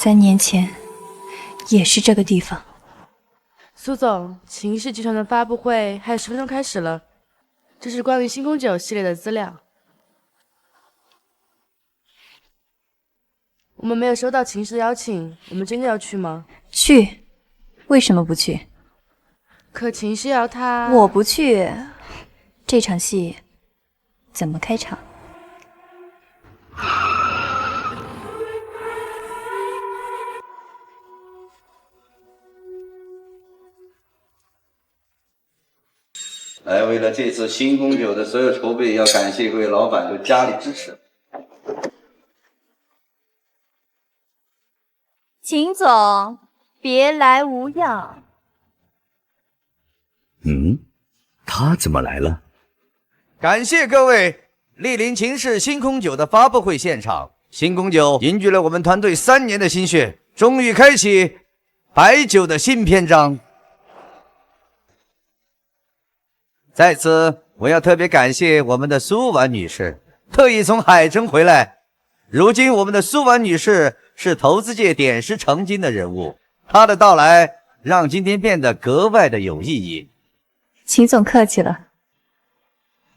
3年前，也是这个地方。苏总，秦氏集团的发布会还有10分钟开始了，这是关于星空酒系列的资料。我们没有收到秦氏的邀请，我们真的要去吗？去，为什么不去？可秦氏要他……我不去，这场戏怎么开场？为了这次星空酒的所有筹备，要感谢各位老板对家里支持。秦总，别来无恙。他怎么来了？感谢各位莅临秦氏星空酒的发布会现场。星空酒凝聚了我们团队3年的心血，终于开启白酒的新篇章。在此，我要特别感谢我们的苏婉女士，特意从海城回来。如今，我们的苏婉女士是投资界点石成金的人物，她的到来让今天变得格外的有意义。秦总客气了。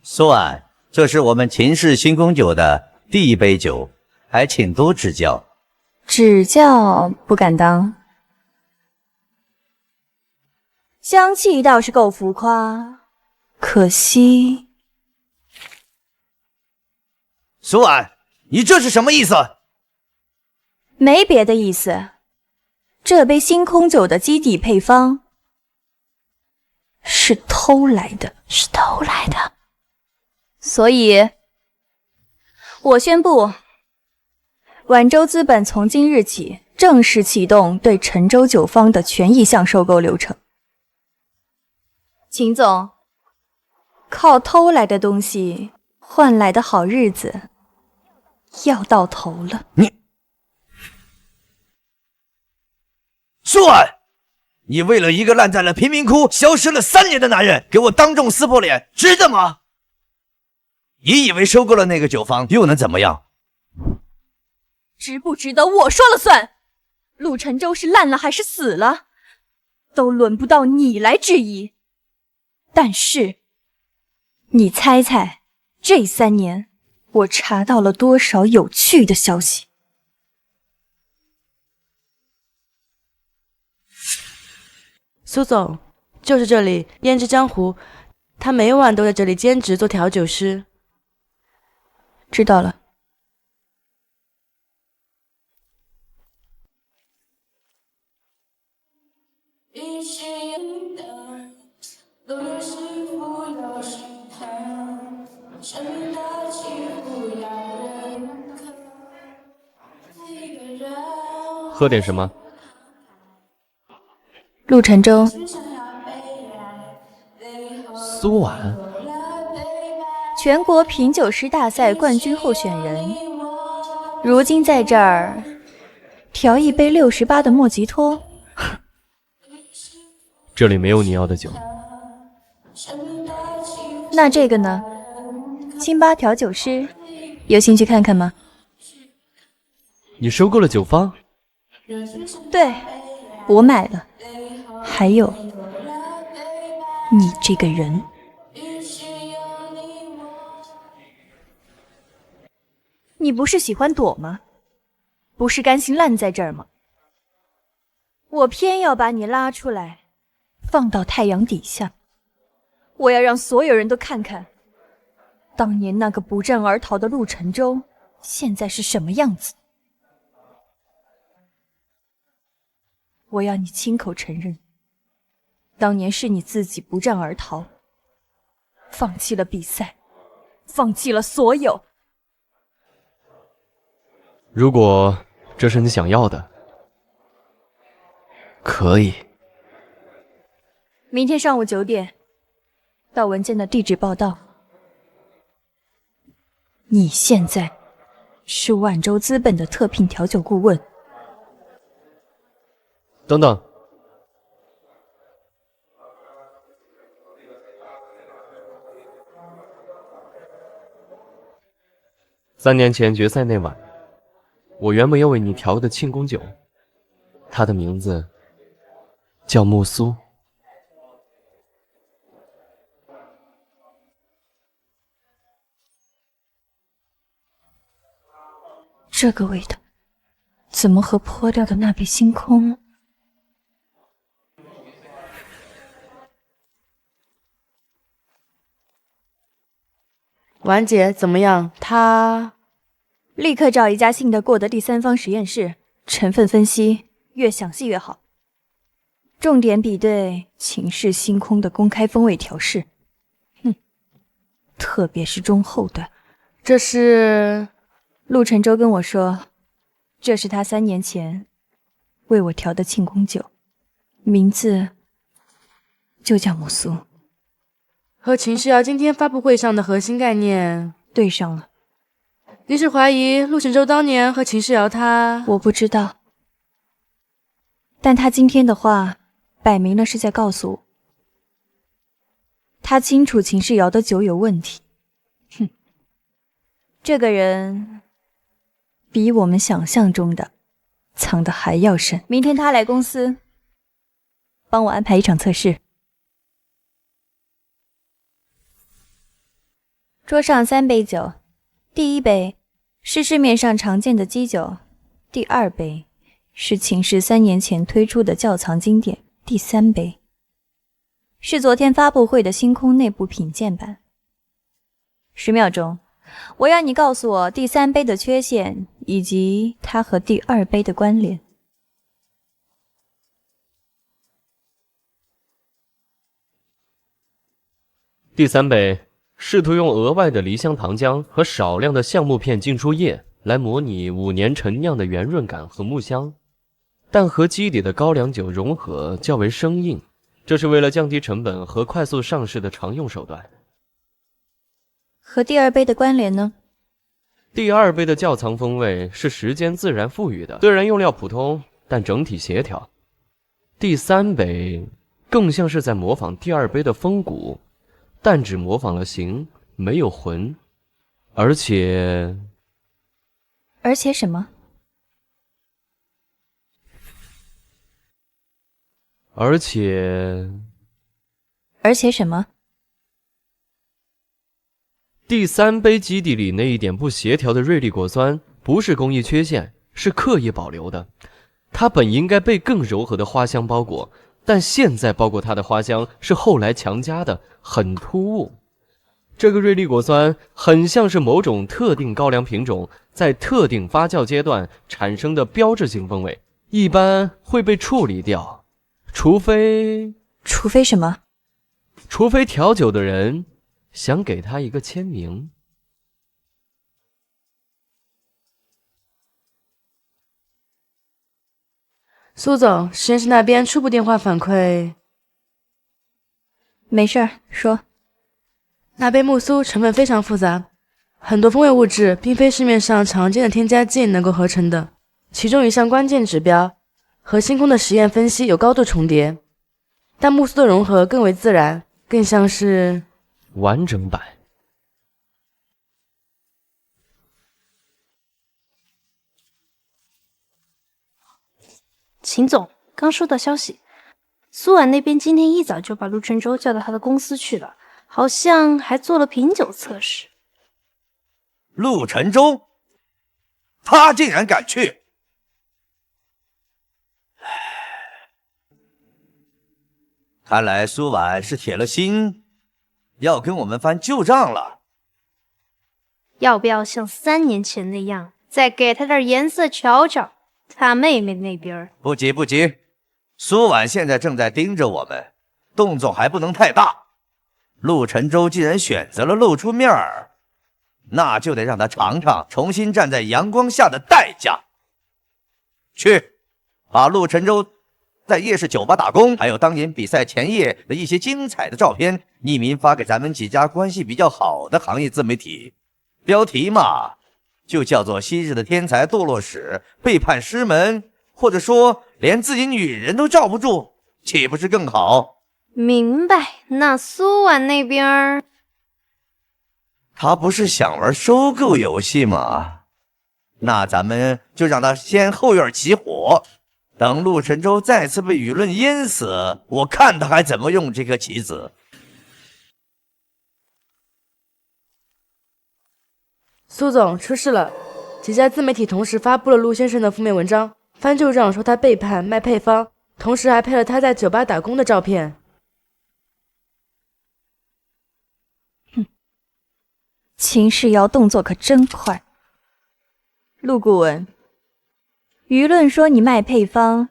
苏婉，这是我们秦氏星空酒的第一杯酒，还请多指教。指教不敢当，香气倒是够浮夸，可惜。苏婉，你这是什么意思？没别的意思，这杯星空酒的基底配方是偷来的，所以，我宣布，晚州资本从今日起正式启动对陈州酒坊的全意向收购流程。秦总，靠偷来的东西换来的好日子要到头了。苏婉，你为了一个烂在了贫民窟、消失了3年的男人，给我当众撕破脸，值得吗？你以为收购了那个酒坊又能怎么样？值不值得我说了算？陆沉舟是烂了还是死了，都轮不到你来质疑。但是，你猜猜，这3年我查到了多少有趣的消息？苏总，就是这里，胭脂江湖，他每晚都在这里兼职做调酒师。知道了。喝点什么？陆沉舟，苏婉，全国品酒师大赛冠军候选人，如今在这儿调一杯68的莫吉托。这里没有你要的酒。那这个呢？清吧调酒师，有兴趣看看吗？你收购了酒坊？对，我买了。还有，你这个人，你不是喜欢躲吗？不是甘心烂在这儿吗？我偏要把你拉出来，放到太阳底下，我要让所有人都看看，当年那个不战而逃的陆沉舟，现在是什么样子。我要你亲口承认，当年是你自己不战而逃，放弃了比赛，放弃了所有。如果这是你想要的，可以。明天上午9点，到文件的地址报到。你现在是万州资本的特聘调酒顾问。等等，3年前决赛那晚，我原本要为你调的庆功酒，她的名字叫木苏。这个味道，怎么和破掉的那杯星空？婉姐怎么样？她立刻找一家信得过的第三方实验室，成分分析越详细越好。重点比对秦氏星空的公开风味调试。特别是中后段。这是陆晨舟跟我说，这是他3年前为我调的庆功酒，名字就叫木苏。和秦世瑶今天发布会上的核心概念对上了。你是怀疑陆晨舟当年和秦世瑶他……我不知道，但他今天的话摆明了是在告诉我，他清楚秦世瑶的酒有问题。这个人比我们想象中的藏得还要深。明天他来公司帮我安排一场测试。桌上3杯酒，第1杯是市面上常见的基酒，第2杯是秦氏3年前推出的窖藏经典，第3杯是昨天发布会的星空内部品鉴版。10秒钟，我要你告诉我第3杯的缺陷，以及它和第2杯的关联。第3杯试图用额外的梨香糖浆和少量的橡木片浸出液来模拟5年陈酿的圆润感和木香，但和基底的高粱酒融合较为生硬，这是为了降低成本和快速上市的常用手段。和第2杯的关联呢？第2杯的窖藏风味是时间自然赋予的，虽然用料普通，但整体协调。第3杯更像是在模仿第2杯的风骨，但只模仿了形，没有魂。而且什么？而且什么？第3杯基底里那一点不协调的瑞丽果酸不是工艺缺陷，是刻意保留的。它本应该被更柔和的花香包裹，但现在包裹它的花香是后来强加的，很突兀。这个瑞丽果酸很像是某种特定高粱品种在特定发酵阶段产生的标志性风味，一般会被处理掉，除非什么？除非调酒的人想给他一个签名。苏总，实验室那边初步电话反馈。没事儿，说。那杯木苏成分非常复杂，很多风味物质并非市面上常见的添加剂能够合成的，其中一项关键指标和星空的实验分析有高度重叠，但木苏的融合更为自然，更像是完整版。秦总，刚收到消息，苏婉那边今天一早就把陆晨舟叫到他的公司去了，好像还做了品酒测试。陆晨舟，他竟然敢去！看来苏婉是铁了心要跟我们翻旧账了。要不要像3年前那样，再给他点颜色瞧瞧？他妹妹那边不急不急，苏婉现在正在盯着我们，动作还不能太大。陆晨舟既然选择了露出面儿，那就得让他尝尝重新站在阳光下的代价。去，把陆晨舟在夜市酒吧打工，还有当年比赛前夜的一些精彩的照片，匿名发给咱们几家关系比较好的行业自媒体。标题嘛，就叫做昔日的天才堕落史，背叛师门，或者说连自己女人都罩不住，岂不是更好？明白。那苏婉那边，他不是想玩收购游戏吗？那咱们就让他先后院起火，等陆晨舟再次被舆论淹死，我看他还怎么用这颗棋子。苏总，出事了！几家自媒体同时发布了陆先生的负面文章，翻旧账说他背叛卖配方，同时还配了他在酒吧打工的照片。秦世瑶动作可真快。陆顾问，舆论说你卖配方，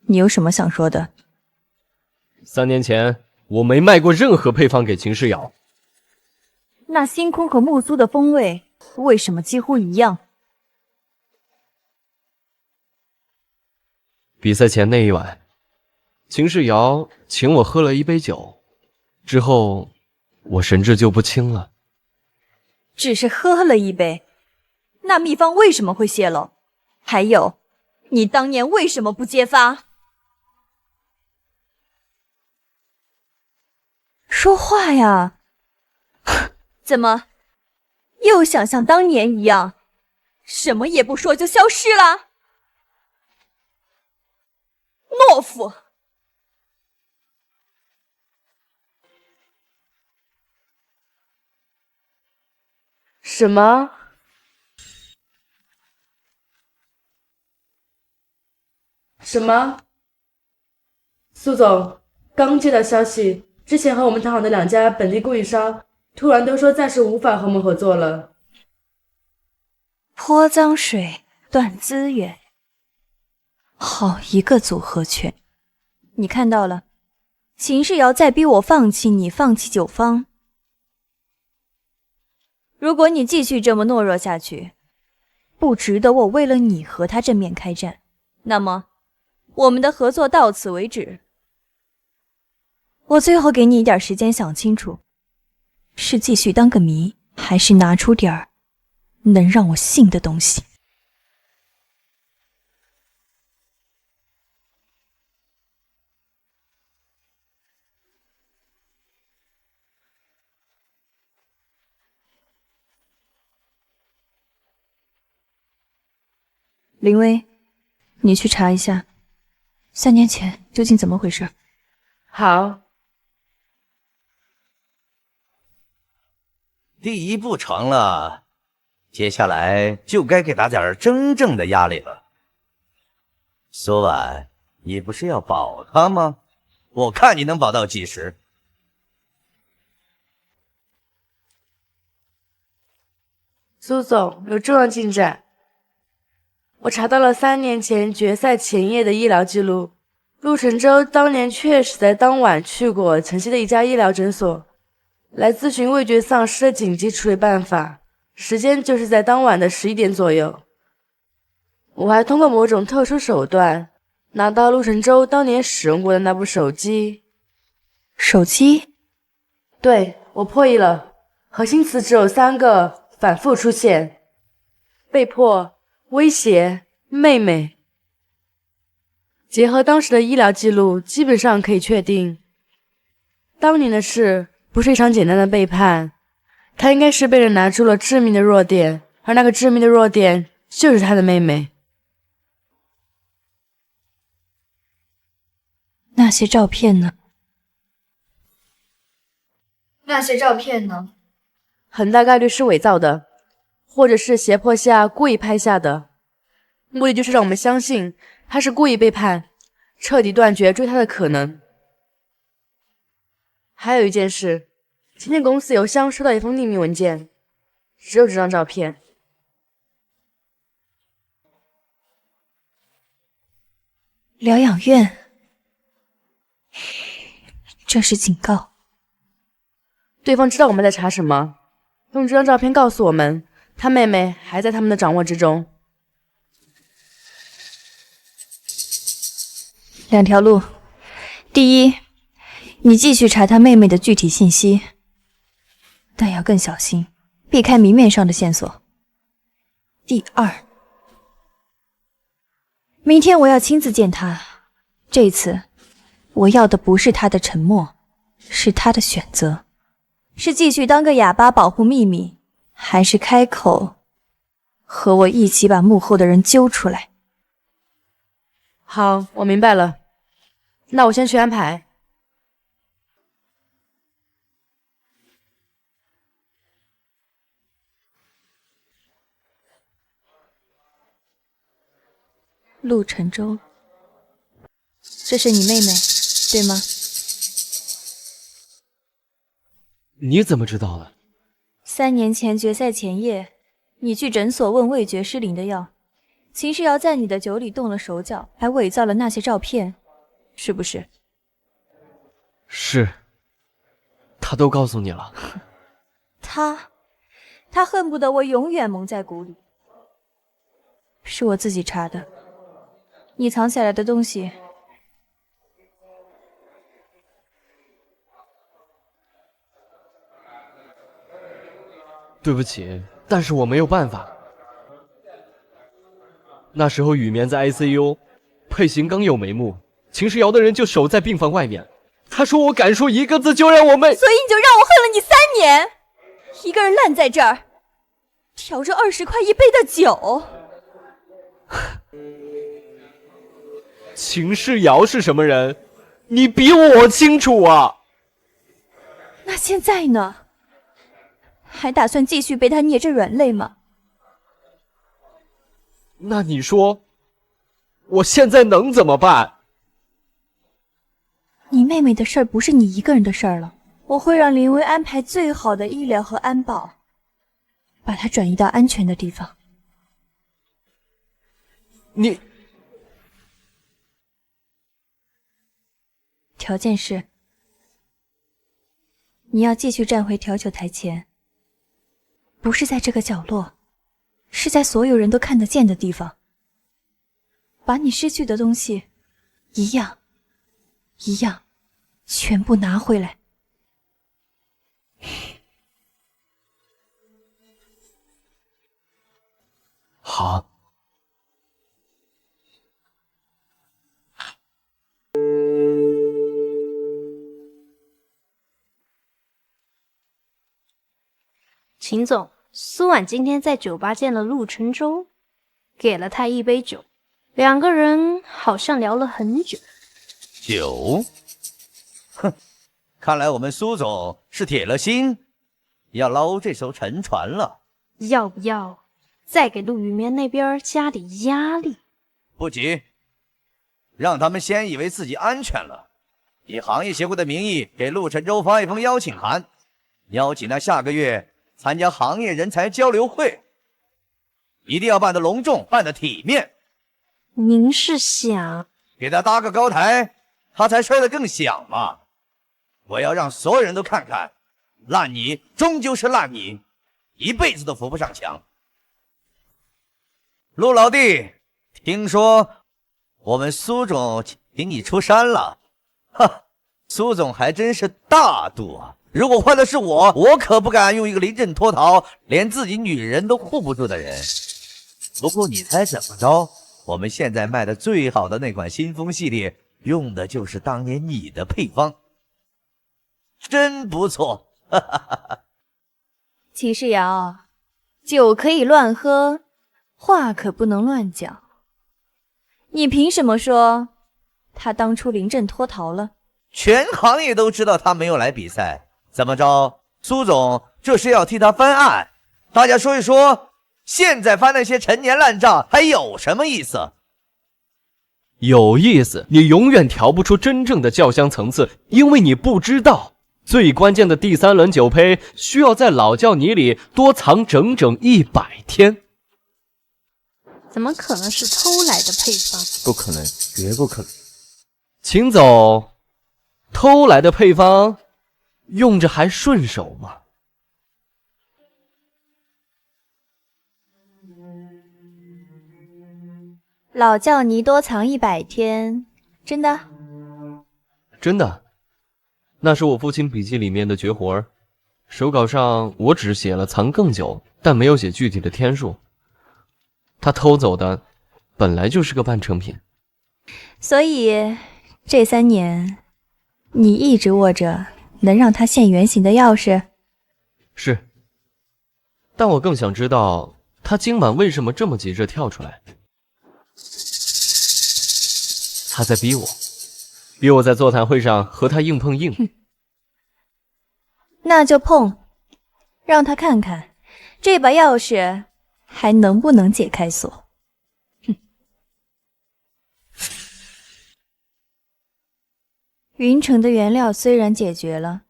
你有什么想说的？3年前我没卖过任何配方给秦世瑶。那星空和木苏的风味为什么几乎一样？比赛前那一晚，秦世瑶请我喝了一杯酒，之后我神志就不清了。只是喝了一杯，那秘方为什么会泄露？还有，你当年为什么不揭发？说话呀！怎么，又想像当年一样，什么也不说就消失了？懦夫！什么？什么？苏总，刚接到消息，之前和我们谈好的2家本地供应商，突然都说暂时无法和我们合作了。泼脏水，断资源，好一个组合拳！你看到了，秦世瑶在逼我放弃你，放弃九方。如果你继续这么懦弱下去，不值得我为了你和他正面开战，那么我们的合作到此为止。我最后给你一点时间想清楚，是继续当个谜，还是拿出点儿能让我信的东西。林薇，你去查一下3年前究竟怎么回事。好。第一步成了，接下来就该给他点真正的压力了。苏婉，你不是要保他吗？我看你能保到几时？苏总，有重要进展。我查到了3年前决赛前夜的医疗记录，陆晨舟当年确实在当晚去过城西的一家医疗诊所，来咨询味觉丧失的紧急处理办法，时间就是在当晚的11点左右。我还通过某种特殊手段拿到陆晨舟当年使用过的那部手机。手机？对，我破译了，核心词只有3个，反复出现：被迫、威胁、妹妹。结合当时的医疗记录，基本上可以确定，当年的事不是一场简单的背叛，他应该是被人拿出了致命的弱点，而那个致命的弱点就是他的妹妹。那些照片呢？很大概率是伪造的，或者是胁迫下故意拍下的，目的就是让我们相信他是故意背叛，彻底断绝追他的可能。还有一件事，今天公司邮箱收到一封匿名文件，只有这张照片。疗养院，这是警告。对方知道我们在查什么，用这张照片告诉我们，他妹妹还在他们的掌握之中。2条路，第一，你继续查他妹妹的具体信息，但要更小心，避开明面上的线索。第二，明天我要亲自见他，这次我要的不是他的沉默，是他的选择，是继续当个哑巴保护秘密，还是开口和我一起把幕后的人揪出来。好，我明白了。那我先去安排。陆晨舟，这是你妹妹，对吗？你怎么知道的3年前决赛前夜，你去诊所问味觉失灵的药，秦世瑶在你的酒里动了手脚，还伪造了那些照片，是不是？是，他都告诉你了。他恨不得我永远蒙在鼓里。是我自己查的，你藏起来的东西。对不起，但是我没有办法。那时候雨眠在 ICU， 佩行刚有眉目，秦世瑶的人就守在病房外面。他说我敢说一个字就让我妹，所以你就让我恨了你3年，一个人烂在这儿，调着20块一杯的酒。秦世瑶是什么人，你比我清楚啊。那现在呢？还打算继续被他捏着软肋吗？那你说，我现在能怎么办？你妹妹的事儿不是你一个人的事儿了，我会让林薇安排最好的医疗和安保，把她转移到安全的地方。你条件是，你要继续站回调酒台前，不是在这个角落，是在所有人都看得见的地方，把你失去的东西一样全部拿回来。好。秦总，苏婉今天在酒吧见了陆晨舟，给了他一杯酒，两个人好像聊了很久。酒？哼，看来我们苏总是铁了心要捞这艘沉船了。要不要再给陆雨眠那边加点压力？不急，让他们先以为自己安全了，以行业协会的名义给陆晨舟发一封邀请函，邀请他下个月参加行业人才交流会，一定要办得隆重，办得体面。您是想给他搭个高台，他才摔得更响嘛。我要让所有人都看看，烂泥终究是烂泥，一辈子都扶不上墙。陆老弟，听说我们苏总请你出山了，哈，苏总还真是大度啊。如果换的是我可不敢用一个临阵脱逃，连自己女人都护不住的人。不过你猜怎么着？我们现在卖的最好的那款新风系列，用的就是当年你的配方，真不错。哈哈哈哈。齐世瑶，酒可以乱喝，话可不能乱讲。你凭什么说他当初临阵脱逃了？全行业都知道他没有来比赛，怎么着？苏总这是要替他翻案？大家说一说，现在翻那些陈年烂账还有什么意思？有意思，你永远调不出真正的酱香层次，因为你不知道，最关键的第3轮酒胚需要在老窖泥里多藏整整100天。怎么可能是偷来的配方？不可能，绝不可能。秦总，偷来的配方用着还顺手吗？老窖泥多藏100天，真的？真的，那是我父亲笔记里面的绝活儿。手稿上我只写了藏更久，但没有写具体的天数。他偷走的本来就是个半成品。所以这3年，你一直握着能让他现原形的钥匙？是，但我更想知道他今晚为什么这么急着跳出来。他在逼我在座谈会上和他硬碰硬。那就碰，让他看看这把钥匙还能不能解开锁。云城的原料虽然解决了，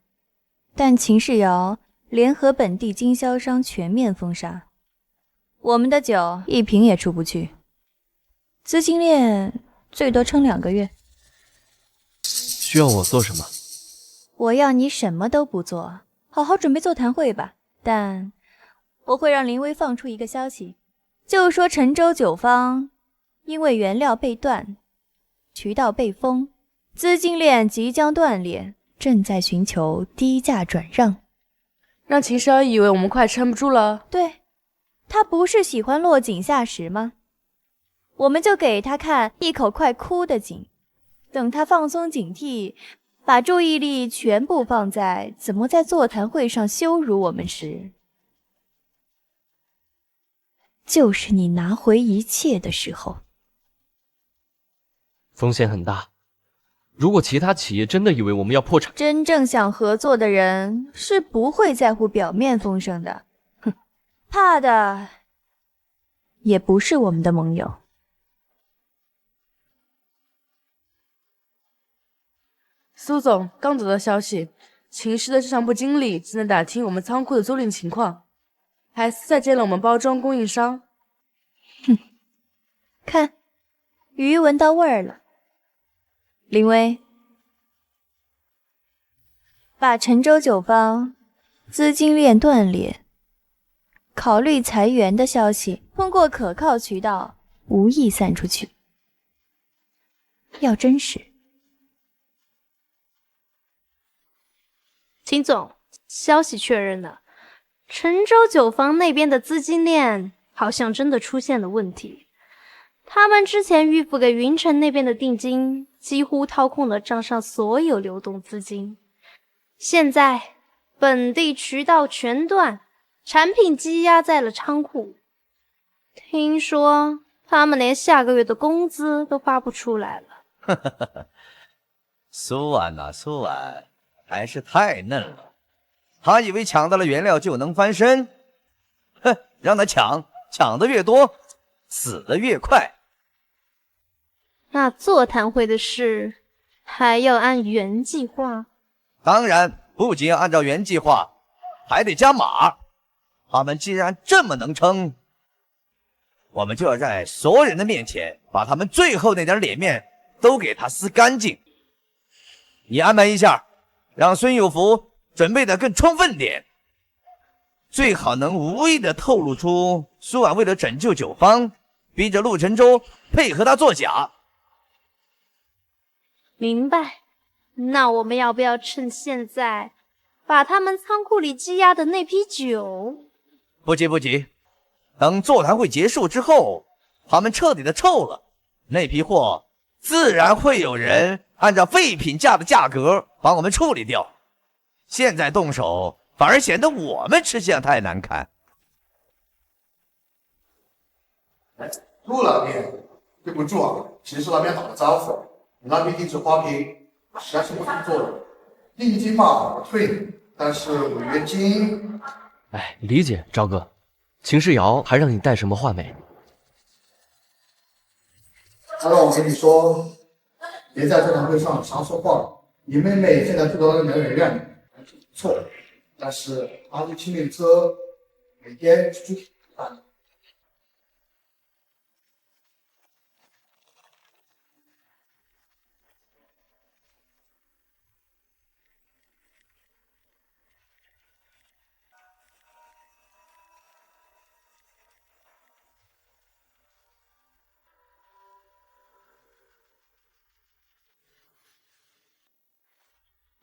但秦世瑶联合本地经销商全面封杀，我们的酒一瓶也出不去，资金链最多撑2个月。需要我做什么？我要你什么都不做，好好准备座谈会吧。但我会让林薇放出一个消息，就说陈州酒坊因为原料被断，渠道被封，资金链即将断裂，正在寻求低价转让。让秦世瑶以为我们快撑不住了。对，他不是喜欢落井下石吗？我们就给他看一口快枯的井，等他放松警惕，把注意力全部放在怎么在座谈会上羞辱我们时，就是你拿回一切的时候。风险很大。如果其他企业真的以为我们要破产，真正想合作的人是不会在乎表面风声的，哼，怕的也不是我们的盟友。苏总刚得到消息，秦氏的市场部经理正在打听我们仓库的租赁情况，还私下见了我们包装供应商。看，鱼闻到味儿了。林薇，把陈州酒坊资金链断裂、考虑裁员的消息通过可靠渠道无意散出去，要真实。秦总，消息确认了，陈州酒坊那边的资金链好像真的出现了问题。他们之前预付给云城那边的定金几乎掏空了账上所有流动资金，现在本地渠道全断，产品积压在了仓库。听说他们连下个月的工资都发不出来了。苏婉呐，苏婉还是太嫩了，他以为抢到了原料就能翻身。哼，让他抢得越多，死得越快。那座谈会的事还要按原计划？当然，不仅要按照原计划，还得加码。他们既然这么能撑，我们就要在所有人的面前把他们最后那点脸面都给他撕干净。你安排一下，让孙有福准备得更充分点，最好能无意地透露出苏婉为了拯救酒坊，逼着陆晨舟配合他作假。明白。那我们要不要趁现在把他们仓库里积压的那批酒？不急，等座谈会结束之后，他们彻底的臭了，那批货自然会有人按照废品价的价格帮我们处理掉。现在动手反而显得我们吃相太难看。陆老边，对不住啊，秦氏那边打了招呼，你那边定制花瓶实在是不能做了，定金嘛我退你，但是违约金……哎，理解，赵哥。秦世瑶还让你带什么话没？他让我跟你说，别在座谈会上瞎说话。你妹妹现在住到那个疗养院，不错，但是她是亲力车，每天出去干。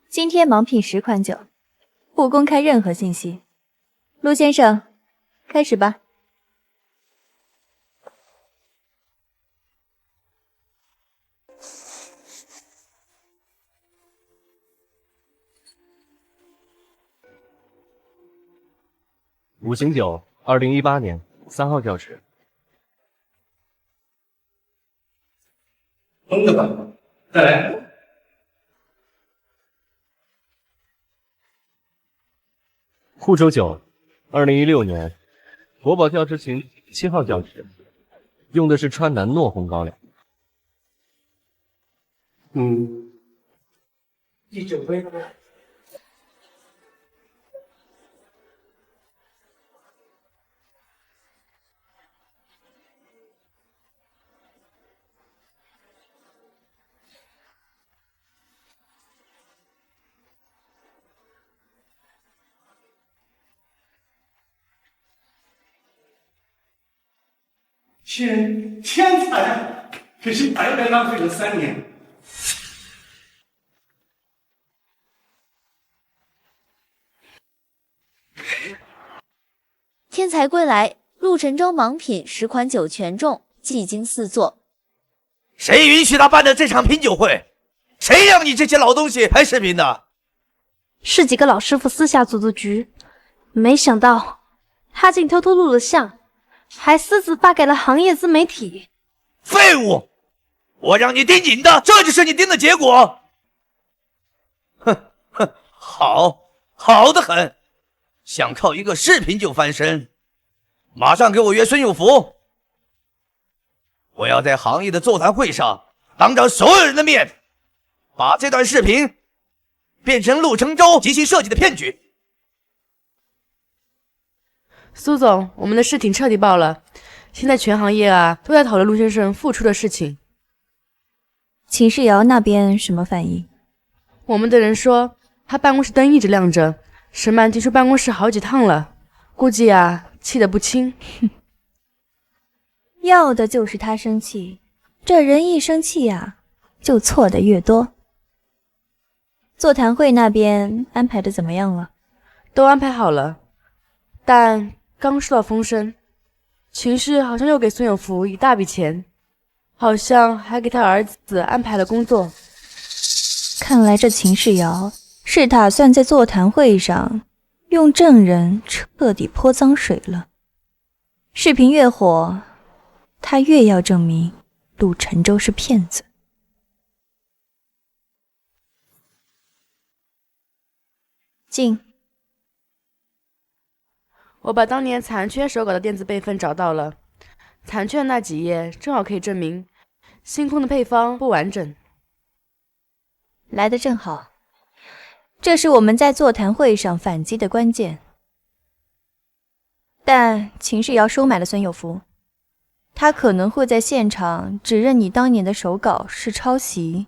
今天盲品10款酒，不公开任何信息。陆先生，开始吧。五行酒，2018年3号教职。真的吧？再来。护州酒，2016年，国宝教师群7号教室，用的是川南糯红高粱。第9杯呢？天才啊！可惜白白浪费了3年。天才归来，陆沉舟盲品10款酒全中，技惊4座。谁允许他办的这场品酒会？谁让你这些老东西拍视频的？是几个老师傅私下组的局，没想到他竟偷偷录了像，还私自发给了行业自媒体。废物！我让你盯紧的，这就是你盯的结果。哼，好的很。想靠一个视频就翻身，马上给我约孙有福。我要在行业的座谈会上，当着所有人的面，把这段视频变成陆承舟精心设计的骗局。苏总，我们的事情彻底爆了，现在全行业都在讨论陆先生复出的事情。秦世瑶那边什么反应？我们的人说他办公室灯一直亮着，沈曼进出办公室好几趟了，估计气得不轻。要的就是他生气，这人一生气就错的越多。座谈会那边安排的怎么样了？都安排好了，但刚收到风声，秦氏好像又给孙有福一大笔钱，好像还给他儿子安排了工作。看来这秦世瑶是打算在座谈会上用证人彻底泼脏水了。视频越火，他越要证明陆沉舟是骗子。进。我把当年残缺手稿的电子备份找到了，残缺的那几页正好可以证明星空的配方不完整。来得正好，这是我们在座谈会上反击的关键。但秦世瑶收买了孙有福，他可能会在现场指认你当年的手稿是抄袭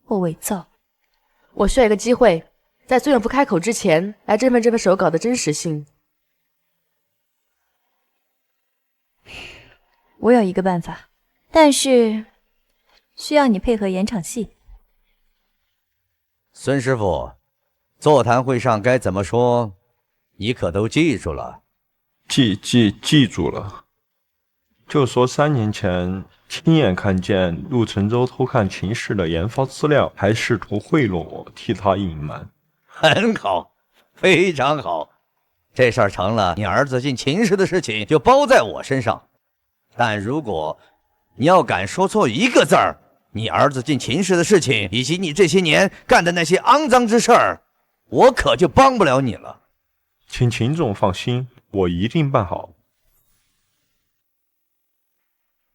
或伪造。我需要一个机会，在孙有福开口之前来证明这份手稿的真实性。我有一个办法，但是需要你配合演场戏。孙师傅，座谈会上该怎么说，你可都记住了？记住了。就说3年前亲眼看见陆沉舟偷看秦氏的研发资料，还试图贿赂我，替他隐瞒。很好，非常好。这事儿成了，你儿子进秦氏的事情就包在我身上。但如果你要敢说错一个字儿，你儿子进秦氏的事情，以及你这些年干的那些肮脏之事儿，我可就帮不了你了。请秦总放心，我一定办好。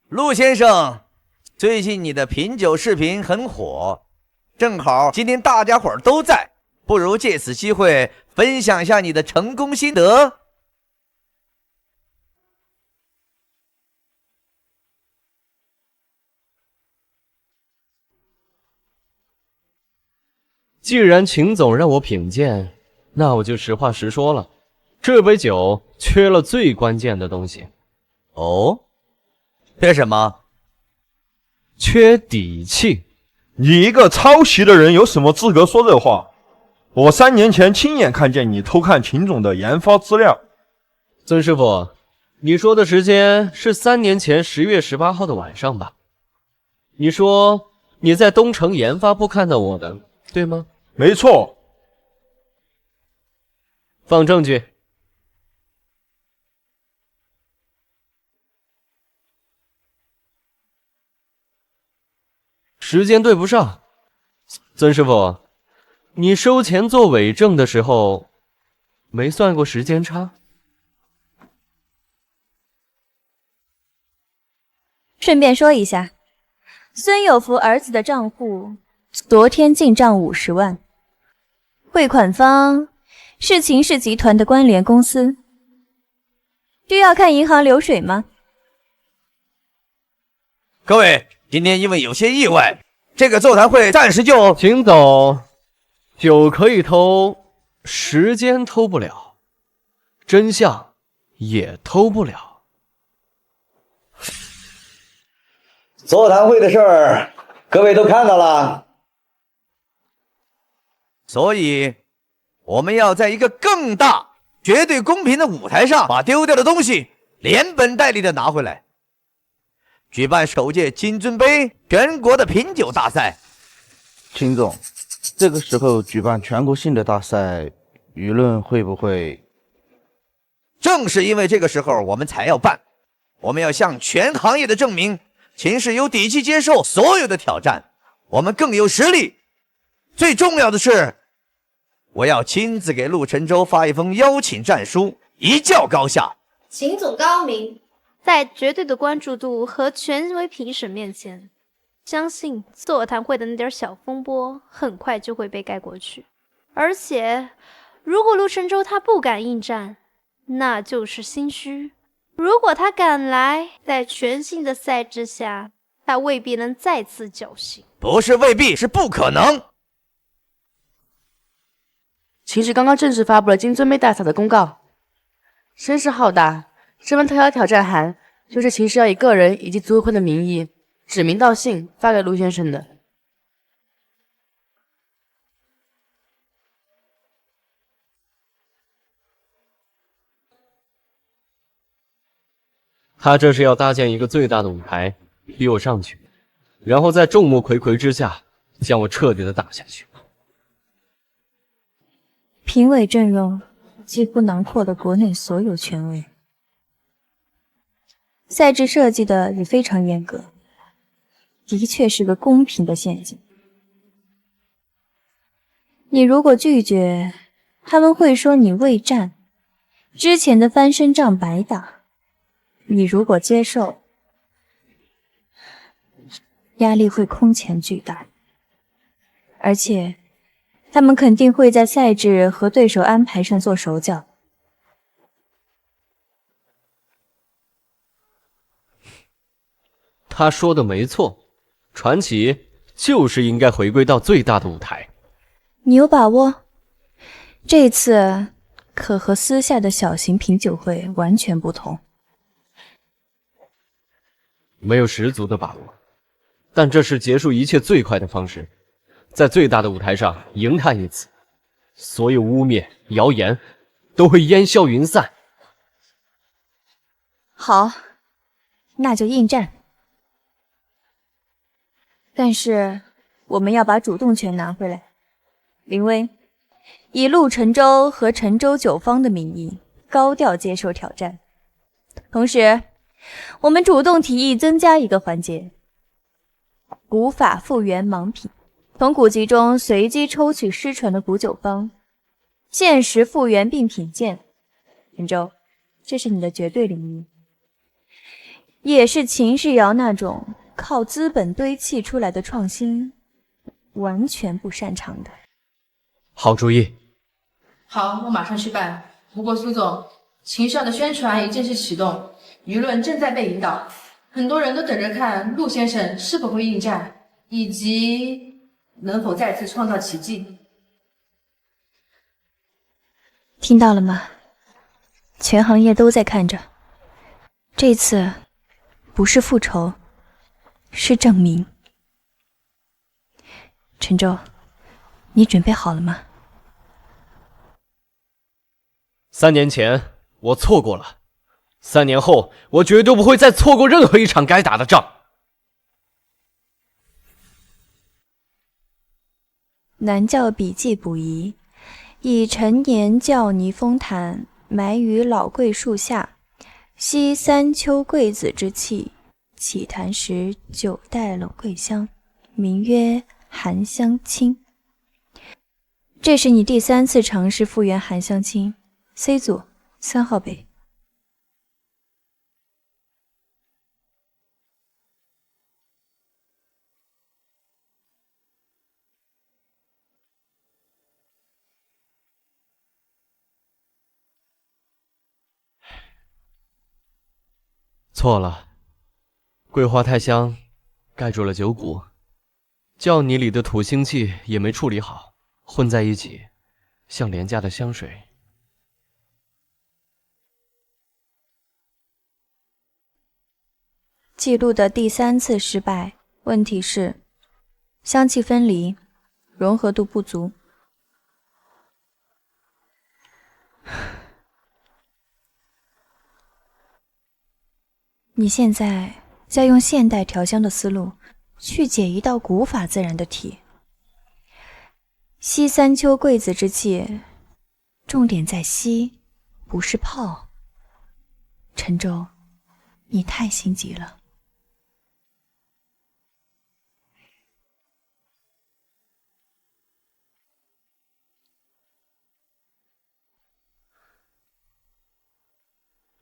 陆先生，最近你的品酒视频很火，正好今天大家伙儿都在，不如借此机会分享一下你的成功心得。既然秦总让我品鉴，那我就实话实说了，这杯酒缺了最关键的东西。哦，缺什么？缺底气。你一个抄袭的人有什么资格说这话？我3年前亲眼看见你偷看秦总的研发资料。曾师傅，你说的时间是3年前10月18号的晚上吧？你说你在东城研发部看到我的，对吗？没错。放证据。时间对不上。曾师傅，你收钱做伪证的时候，没算过时间差？顺便说一下，孙有福儿子的账户昨天进账50万，汇款方是秦氏集团的关联公司。需要看银行流水吗？各位，今天因为有些意外，这个座谈会暂时就……秦总，酒可以偷，时间偷不了，真相也偷不了。座谈会的事儿，各位都看到了，所以我们要在一个更大、绝对公平的舞台上，把丢掉的东西连本带利的拿回来。举办首届金樽杯全国的品酒大赛。秦总，这个时候举办全国性的大赛，舆论会不会？正是因为这个时候我们才要办，我们要向全行业的证明秦氏有底气接受所有的挑战，我们更有实力。最重要的是，我要亲自给陆沉舟发一封邀请战书，一较高下。秦总高明，在绝对的关注度和权威评审面前，相信座谈会的那点小风波很快就会被盖过去。而且，如果陆沉舟他不敢应战，那就是心虚；如果他敢来，在全新的赛制下，他未必能再次侥幸。不是未必，是不可能。秦氏刚刚正式发布了金樽杯大赛的公告，声势浩大。这份特邀挑战函就是秦氏要以个人以及组委会的名义指名道姓发给陆先生的。他这是要搭建一个最大的舞台，逼我上去，然后在众目睽睽之下将我彻底的打下去。评委阵容几乎囊括了国内所有权威，赛制设计的也非常严格，的确是个公平的陷阱。你如果拒绝，他们会说你畏战，之前的翻身仗白打。你如果接受，压力会空前巨大，而且他们肯定会在赛制和对手安排上做手脚。他说的没错，传奇就是应该回归到最大的舞台。你有把握？这次可和私下的小型品酒会完全不同。没有十足的把握，但这是结束一切最快的方式，在最大的舞台上赢他一次，所有污蔑、谣言都会烟消云散。好，那就应战。但是我们要把主动权拿回来。林威，以陆沉舟和沉舟酒坊的名义高调接受挑战，同时我们主动提议增加一个环节：古法复原盲品，从古籍中随机抽取失传的古酒坊，限时复原并品鉴。沉舟，这是你的绝对领域，也是秦世尧那种靠资本堆砌出来的创新完全不擅长的。好主意。好，我马上去办。不过苏总，秦氏的宣传已正式启动，舆论正在被引导，很多人都等着看陆先生是否会应战，以及能否再次创造奇迹。听到了吗？全行业都在看着。这次不是复仇，是证明。沉舟，你准备好了吗？3年前我错过了，3年后我绝对不会再错过任何一场该打的仗。南教笔记补遗，以陈年教泥封坛，埋于老桂树下，吸三秋桂子之气，起坛时9代冷桂香，名曰含香清。这是你第3次尝试复原含香清 ，C 组3号杯。错了，桂花太香，盖住了酒骨，窖泥里的土腥气也没处理好，混在一起，像廉价的香水。记录的第3次失败，问题是香气分离，融合度不足。你现在在用现代调香的思路去解一道古法自然的题。吸三秋桂子之气，重点在吸，不是泡。陈舟，你太心急了。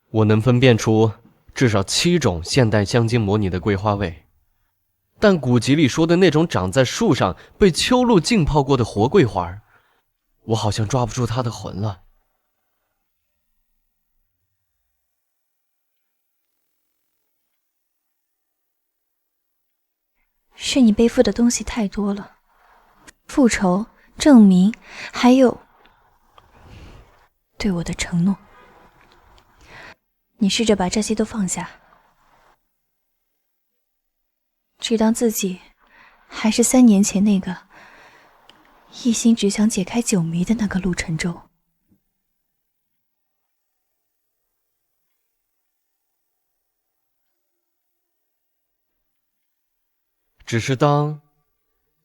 我能分辨出至少7种现代香精模拟的桂花味，但古籍里说的那种长在树上被秋露浸泡过的活桂花，我好像抓不住它的魂了。是你背负的东西太多了，复仇、证明，还有对我的承诺。你试着把这些都放下，只当自己还是3年前那个一心只想解开酒谜的那个陆沉舟。只是当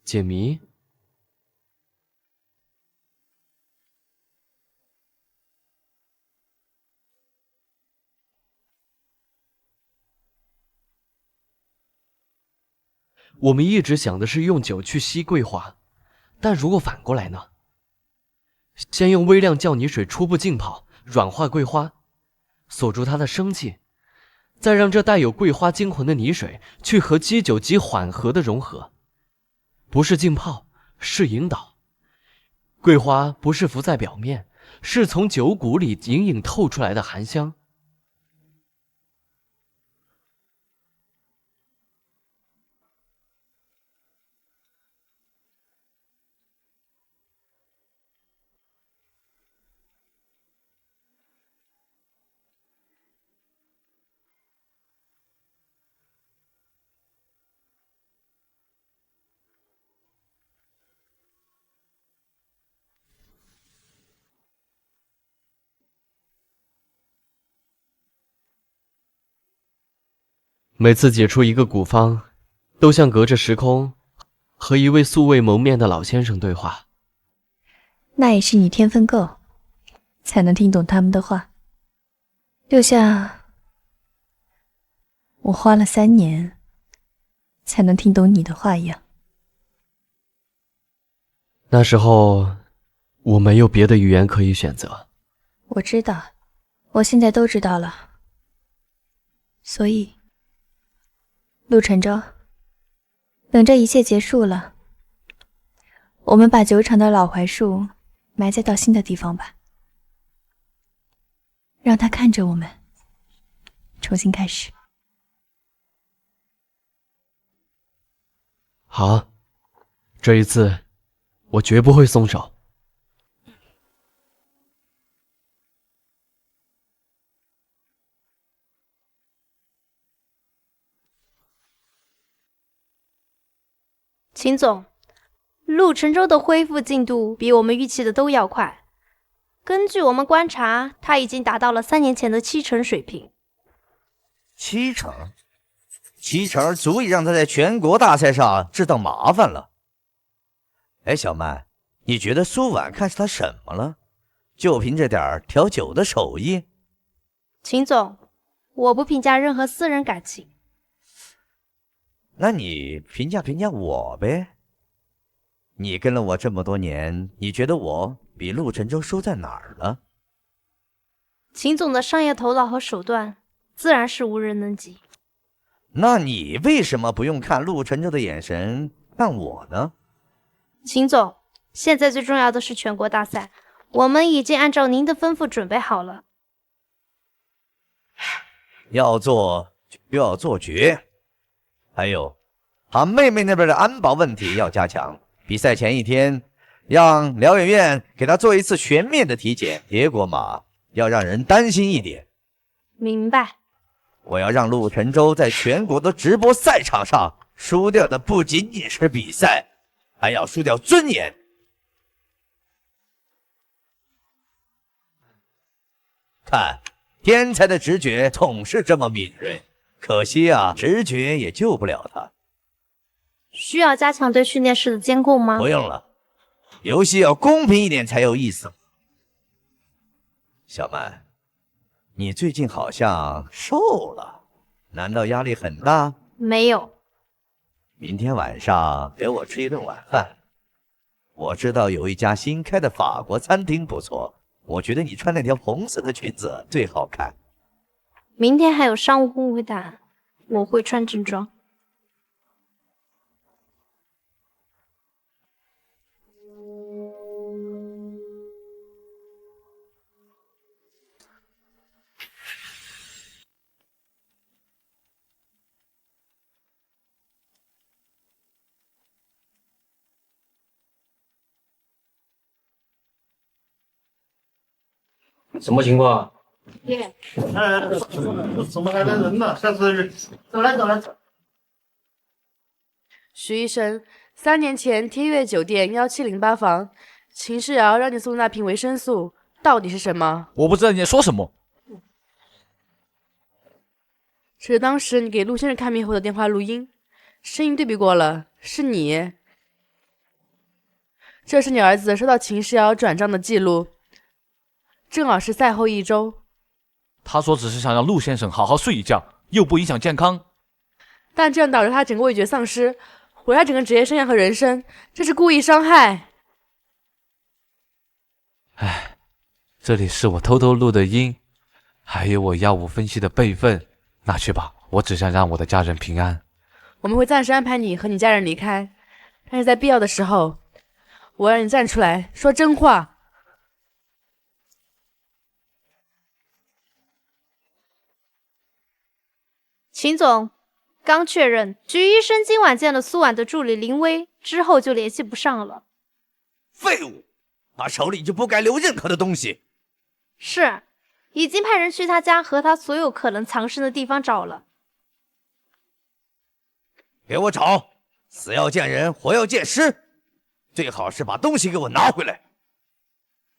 解谜。我们一直想的是用酒去吸桂花，但如果反过来呢？先用微量窖泥水初步浸泡，软化桂花，锁住它的生气，再让这带有桂花精魂的泥水去和基酒基缓和的融合。不是浸泡，是引导。桂花不是浮在表面，是从酒骨里隐隐透出来的含香。每次解出一个古方，都像隔着时空和一位素未谋面的老先生对话。那也是你天分够，才能听懂他们的话。就像我花了3年才能听懂你的话一样。那时候我没有别的语言可以选择。我知道，我现在都知道了。所以陆沉舟，等这一切结束了，我们把酒厂的老槐树埋在到新的地方吧，让它看着我们重新开始。好，这一次我绝不会松手。秦总，陆沉舟的恢复进度比我们预期的都要快。根据我们观察，他已经达到了3年前的70%水平。70%足以让他在全国大赛上制造麻烦了。哎，小曼，你觉得苏婉看上他什么了？就凭这点调酒的手艺？秦总，我不评价任何私人感情。那你评价评价我呗。你跟了我这么多年，你觉得我比陆沉舟输在哪儿了？秦总的商业头脑和手段，自然是无人能及。那你为什么不用看陆沉舟的眼神看我呢？秦总，现在最重要的是全国大赛，我们已经按照您的吩咐准备好了。要做就要做绝。还有，他妹妹那边的安保问题要加强。比赛前一天，让疗养院给他做一次全面的体检，结果嘛，要让人担心一点。明白。我要让陆沉舟在全国的直播赛场上输掉的不仅仅是比赛，还要输掉尊严。看，天才的直觉总是这么敏锐，可惜啊，直觉也救不了他。需要加强对训练室的监控吗？不用了，游戏要公平一点才有意思。小曼，你最近好像瘦了，难道压力很大？没有。明天晚上给我吃一顿晚饭。我知道有一家新开的法国餐厅不错，我觉得你穿那条红色的裙子最好看。明天还有商务公会谈，我会穿正装。什么情况？耶！怎么还来人呢？下次走来。徐医生，3年前天悦酒店1708房，秦世瑶让你送那瓶维生素，到底是什么？我不知道你在说什么。这是当时你给陆先生看病后的电话录音，声音对比过了，是你。这是你儿子收到秦世瑶转账的记录，正好是赛后1周。他说只是想让陆先生好好睡一觉，又不影响健康。但这样导致他整个味觉丧失，毁他整个职业生涯和人生，这是故意伤害。唉，这里是我偷偷录的音，还有我药物分析的备份，拿去吧，我只想让我的家人平安。我们会暂时安排你和你家人离开，但是在必要的时候，我让你站出来说真话。秦总，刚确认，徐医生今晚见了苏婉的助理林薇，之后就联系不上了。废物，他手里就不该留任何的东西。是，已经派人去他家和他所有可能藏身的地方找了。给我找，死要见人，活要见尸，最好是把东西给我拿回来，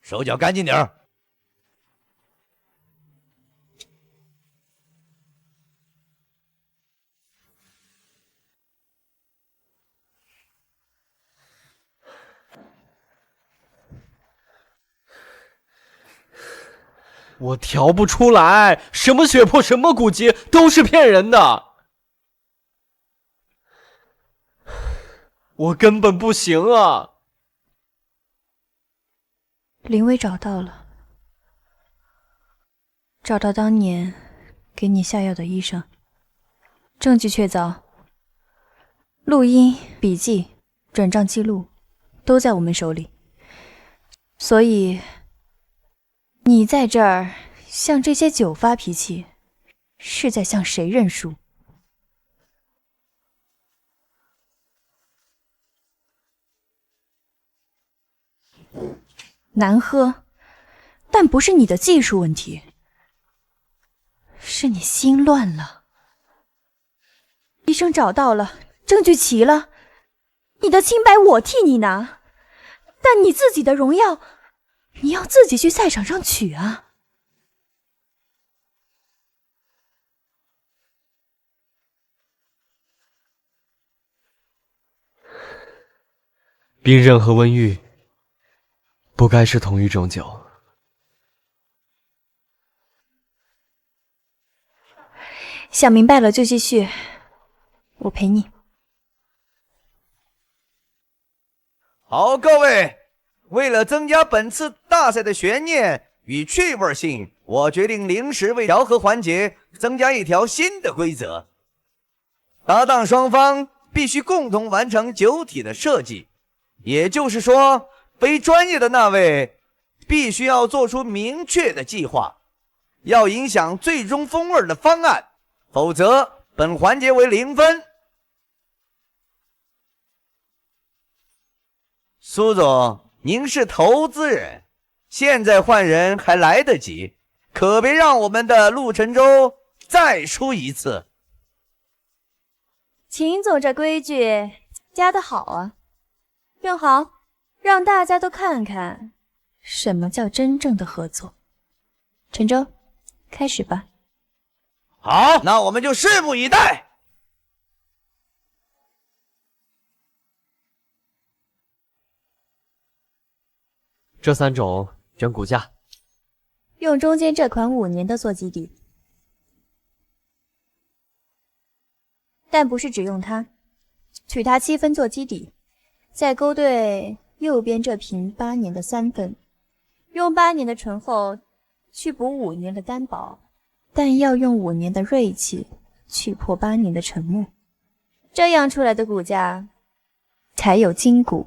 手脚干净点儿。我调不出来，什么血泊，什么古籍，都是骗人的。我根本不行啊！林薇找到了，找到当年给你下药的医生，证据确凿，录音、笔记、转账记录都在我们手里，所以你在这儿向这些酒发脾气，是在向谁认输？难喝，但不是你的技术问题，是你心乱了。医生找到了，证据齐了，你的清白我替你拿，但你自己的荣耀，你要自己去赛场上取啊。冰刃和温玉不该是同一种酒。想明白了就继续，我陪你。好，各位，为了增加本次大赛的悬念与趣味性，我决定临时为调和环节增加一条新的规则：搭档双方必须共同完成酒体的设计，也就是说，非专业的那位必须要做出明确的计划，要影响最终风味的方案，否则本环节为0分。苏总，您是投资人，现在换人还来得及，可别让我们的陆沉舟再输一次。秦总这规矩加得好啊，用好，让大家都看看什么叫真正的合作。沉舟，开始吧。好，那我们就拭目以待。这3种选骨架，用中间这款5年的做基底，但不是只用它，取它7分做基底，再勾兑右边这瓶8年的3分，用8年的醇厚去补5年的单薄，但要用5年的锐气去破8年的沉默，这样出来的骨架才有筋骨，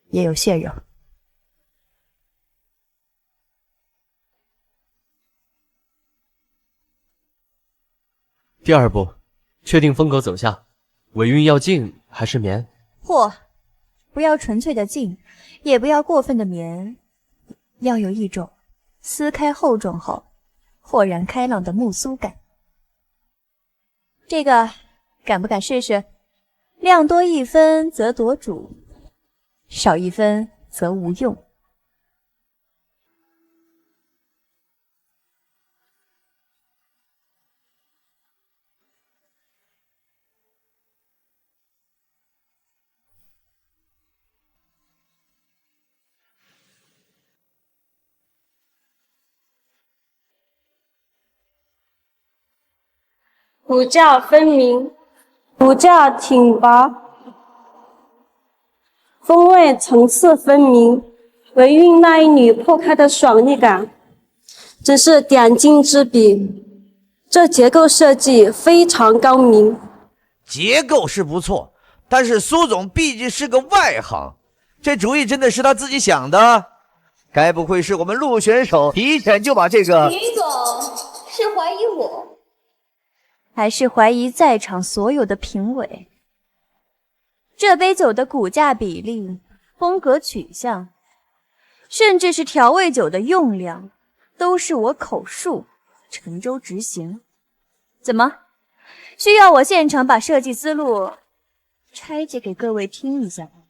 也有血肉。第2步，确定风格走向，尾韵要劲还是绵？不要纯粹的劲，也不要过分的绵，要有一种撕开厚重后豁然开朗的木酥感。这个敢不敢试试？量多1分则夺主，少1分则无用。骨架分明，骨架挺拔，风味层次分明，尾韵那一缕破开的爽利感，真是点睛之笔。这结构设计非常高明。结构是不错，但是苏总毕竟是个外行，这主意真的是他自己想的？该不会是我们陆选手提前就把这个……林总是怀疑我？还是怀疑在场所有的评委？这杯酒的骨架比例、风格取向，甚至是调味酒的用量，都是我口述，沉舟执行。怎么，需要我现场把设计思路拆解给各位听一下吗？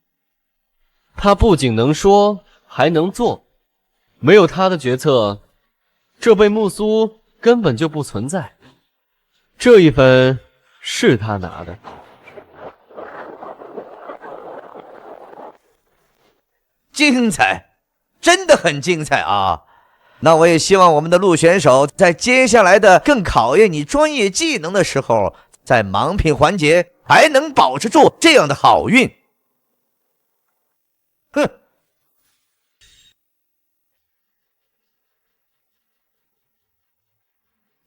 他不仅能说，还能做，没有他的决策，这杯木苏根本就不存在。这1分是他拿的。精彩，真的很精彩啊！那我也希望我们的陆选手在接下来的更考验你专业技能的时候，在盲品环节还能保持住这样的好运。哼！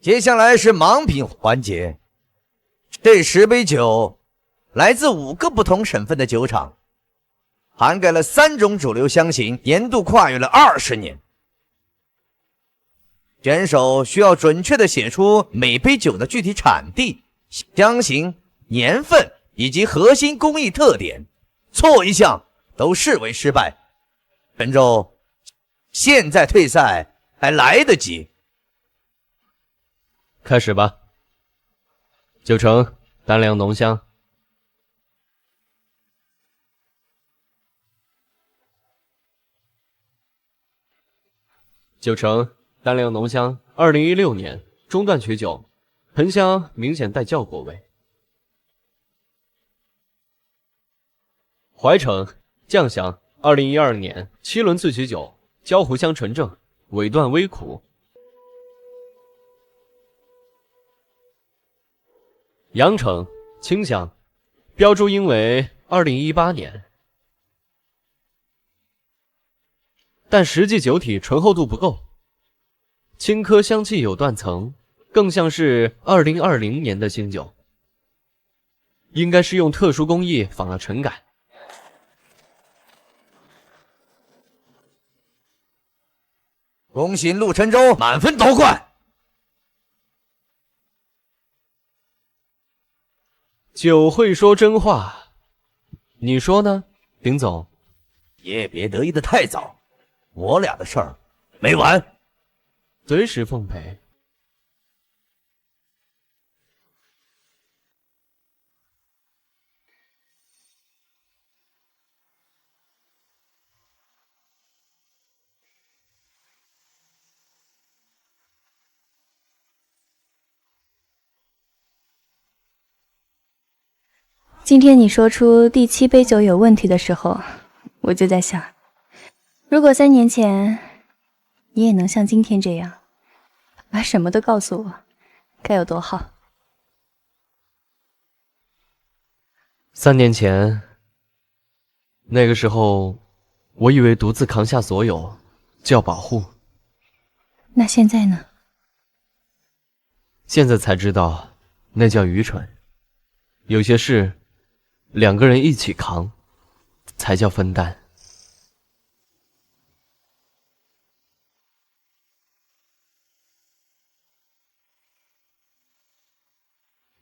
接下来是盲品环节，这10杯酒来自5个不同省份的酒厂，涵盖了3种主流香型，年度跨越了20年。选手需要准确地写出每杯酒的具体产地、香型、年份以及核心工艺特点，错一项都视为失败。陈舟，现在退赛还来得及。开始吧。酒橙单量浓香，酒橙单量浓香，2016年中段曲酒，盆香明显带酵果味。怀橙酱香，2012年7轮次曲酒，焦糊香纯正，尾段微苦。阳橙清香，标注应为2018年。但实际酒体醇厚度不够，青稞香气有断层，更像是2020年的新酒，应该是用特殊工艺仿了陈改。恭喜陆沉舟满分夺冠。酒会说真话，你说呢，林总？也别得意的太早，我俩的事儿没完，随时奉陪。今天你说出第7杯酒有问题的时候，我就在想，如果3年前你也能像今天这样，把什么都告诉我，该有多好。3年前，那个时候，我以为独自扛下所有叫保护，那现在呢？现在才知道那叫愚蠢。有些事2个人一起扛，才叫分担。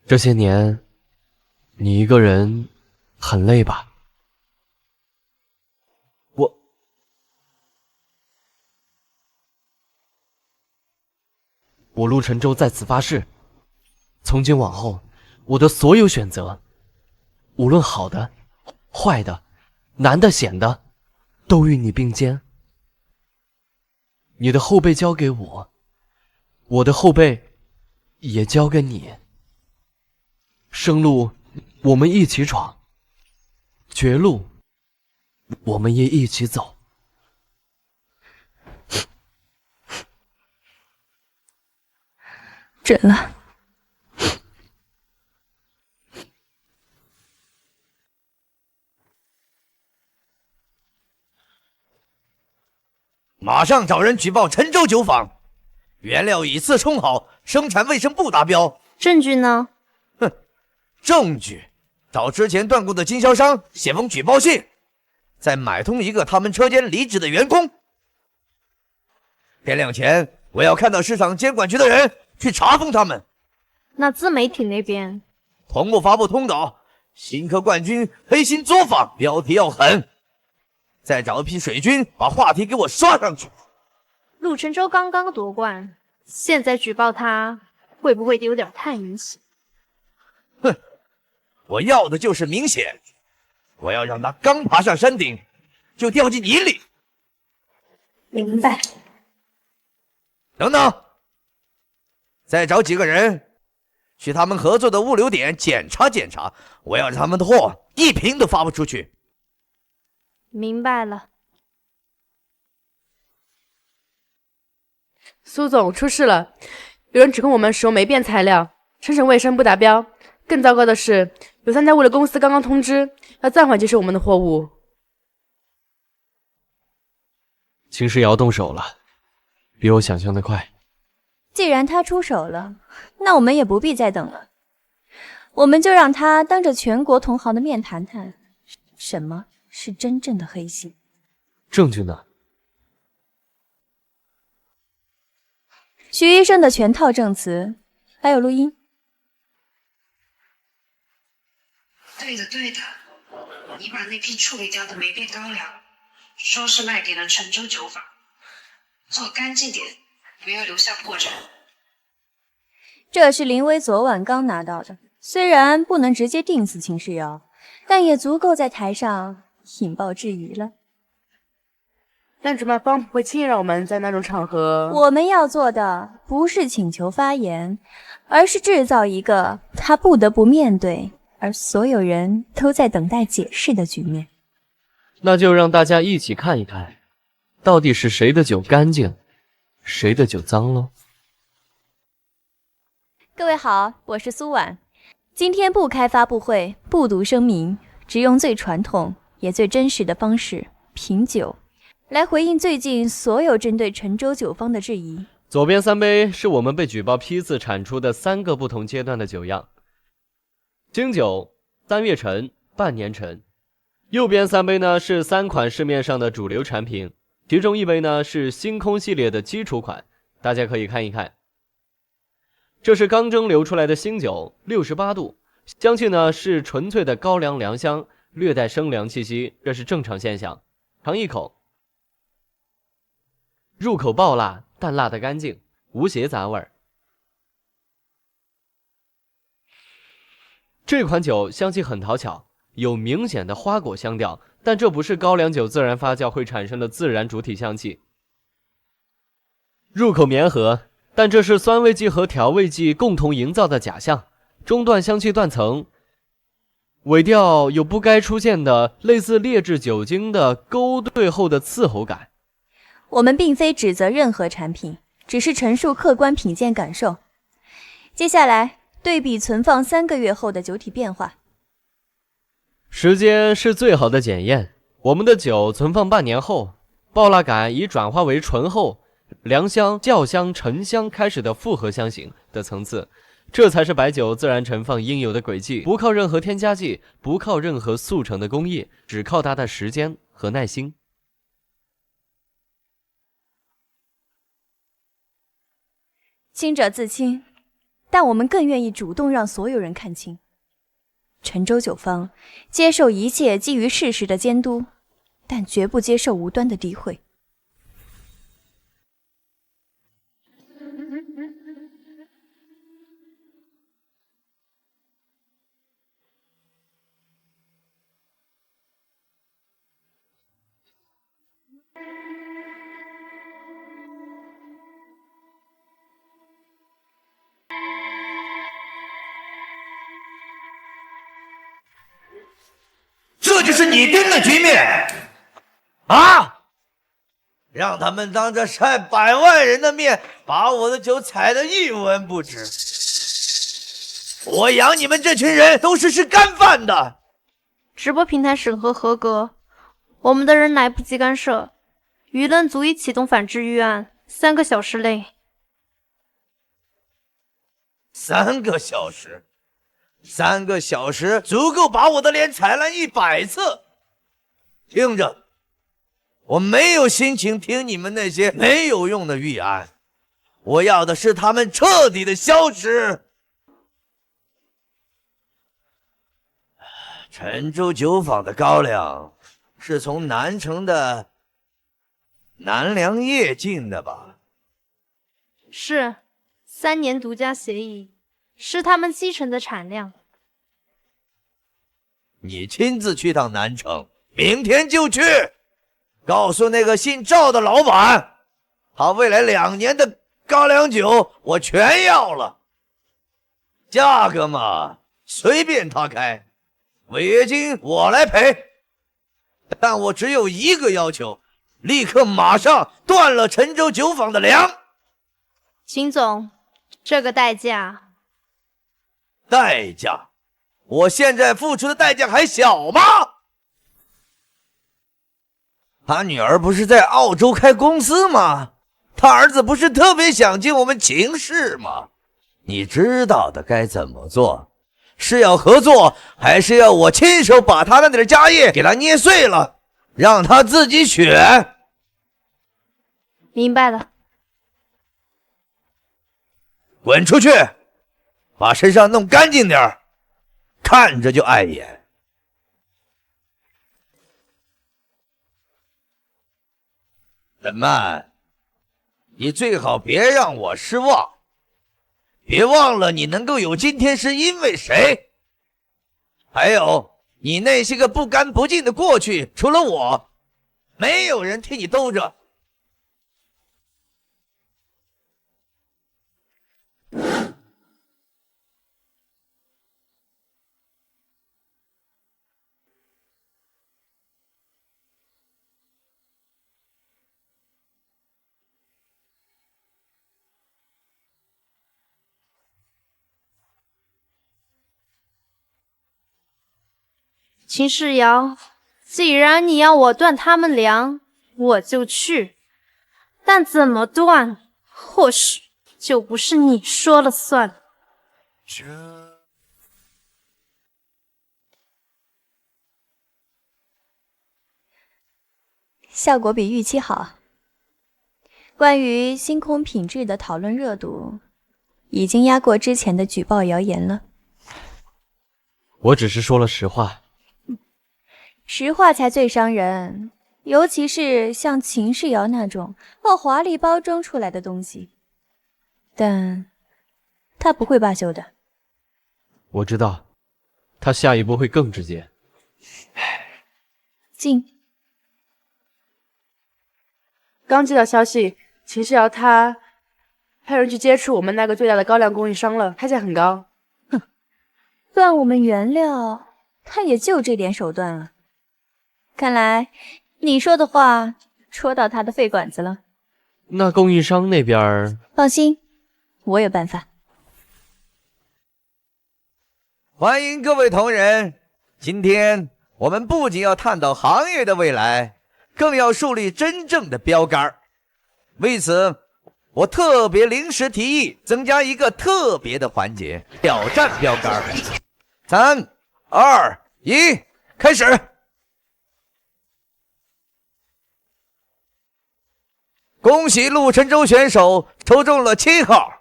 这些年，你一个人很累吧？我陆沉舟在此发誓，从今往后，我的所有选择，无论好的、坏的、难的、险的，都与你并肩。你的后背交给我，我的后背也交给你。生路我们一起闯，绝路我们也一起走。准了。马上找人举报沉舟酒坊，原料以次充好，生产卫生不达标。证据呢？哼，证据，找之前断供的经销商写封举报信，再买通一个他们车间离职的员工。天亮前，我要看到市场监管局的人去查封他们。那自媒体那边同步发布通稿，新科冠军黑心作坊，标题要狠。再找一批水军，把话题给我刷上去。陆沉舟刚刚夺冠，现在举报他，会不会有点太明显？哼，我要的就是明显，我要让他刚爬上山顶，就掉进泥里。明白。等等，再找几个人，去他们合作的物流点检查检查，我要让他们的货一瓶都发不出去。明白了。苏总，出事了！有人指控我们使用霉变材料，生产卫生不达标。更糟糕的是，有3家物流公司刚刚通知，要暂缓接收我们的货物。秦世尧动手了，比我想象的快。既然他出手了，那我们也不必再等了。我们就让他当着全国同行的面谈谈，什么是真正的黑心。证据呢？徐医生的全套证词，还有录音。对的，对的，你把那批处理掉的霉变高粱，说是卖给了沉舟酒坊，做干净点，不要留下破绽。这是林薇昨晚刚拿到的，虽然不能直接定死秦世尧，但也足够在台上引爆质疑了。但主办方不会轻易让我们在那种场合。我们要做的不是请求发言，而是制造一个他不得不面对，而所有人都在等待解释的局面。那就让大家一起看一看，到底是谁的酒干净，谁的酒脏喽。各位好，我是苏婉，今天不开发布会，不读声明，只用最传统也最真实的方式品酒，来回应最近所有针对陈州酒坊的质疑。左边3杯是我们被举报批次产出的3个不同阶段的酒样，清酒、3月陈、半年陈。右边3杯呢是3款市面上的主流产品，其中1杯呢是星空系列的基础款，大家可以看一看。这是刚蒸馏出来的新酒，68度，香气呢是纯粹的高粱良香，略带生凉气息，这是正常现象。尝一口，入口爆辣，但辣得干净，无邪杂味。这款酒香气很讨巧，有明显的花果香调，但这不是高粱酒自然发酵会产生的自然主体香气。入口绵和，但这是酸味剂和调味剂共同营造的假象，中段香气断层，尾调有不该出现的类似劣质酒精的勾兑后的刺喉感。我们并非指责任何产品，只是陈述客观品鉴感受。接下来对比存放3个月后的酒体变化。时间是最好的检验，我们的酒存放半年后，爆辣感已转化为醇厚、良香、酵香、沉香开始的复合香型的层次，这才是白酒自然陈放应有的轨迹，不靠任何添加剂，不靠任何速成的工艺，只靠它的时间和耐心。清者自清，但我们更愿意主动让所有人看清。陈州酒坊接受一切基于事实的监督，但绝不接受无端的诋毁。这就是你定的局面啊！让他们当着100万人的面把我的酒踩得一文不值。我养你们这群人都是吃干饭的。直播平台审核合格，我们的人来不及干涉，舆论足以启动反制预案，3个小时内。3个小时，3个小时足够把我的脸踩烂100次。听着，我没有心情听你们那些没有用的预案，我要的是他们彻底的消失。陈州酒坊的高粱是从南城的南粮业进的吧？是，3年独家协议，是他们继承的产量。你亲自去趟南城，明天就去，告诉那个姓赵的老板，他未来2年的高粱酒我全要了，价格嘛随便他开，违约金我来赔，但我只有一个要求，立刻马上断了陈州酒坊的粮。秦总，这个代价，我现在付出的代价还小吗？他女儿不是在澳洲开公司吗？他儿子不是特别想进我们秦氏吗？你知道的该怎么做，是要合作，还是要我亲手把他那点家业给他捏碎了，让他自己选？明白了。滚出去，把身上弄干净点，看着就碍眼。怎么，你最好别让我失望，别忘了你能够有今天是因为谁，还有你那些个不干不净的过去，除了我，没有人替你兜着。秦世尧，既然你要我断他们粮，我就去，但怎么断，或许就不是你说了算。效果比预期好。关于星空品质的讨论热度，已经压过之前的举报谣言了。我只是说了实话。实话才最伤人，尤其是像秦世瑶那种靠华丽包装出来的东西。但他不会罢休的。我知道，他下一步会更直接。进。刚接到消息，秦世瑶他派人去接触我们那个最大的高粱供应商了，开价很高。哼，断我们原料，他也就这点手段了。看来你说的话戳到他的肺管子了。那供应商那边……放心，我有办法。欢迎各位同仁，今天我们不仅要探讨行业的未来，更要树立真正的标杆。为此，我特别临时提议增加一个特别的环节——挑战标杆。3、2、1，开始！恭喜陆沉舟选手抽中了7号，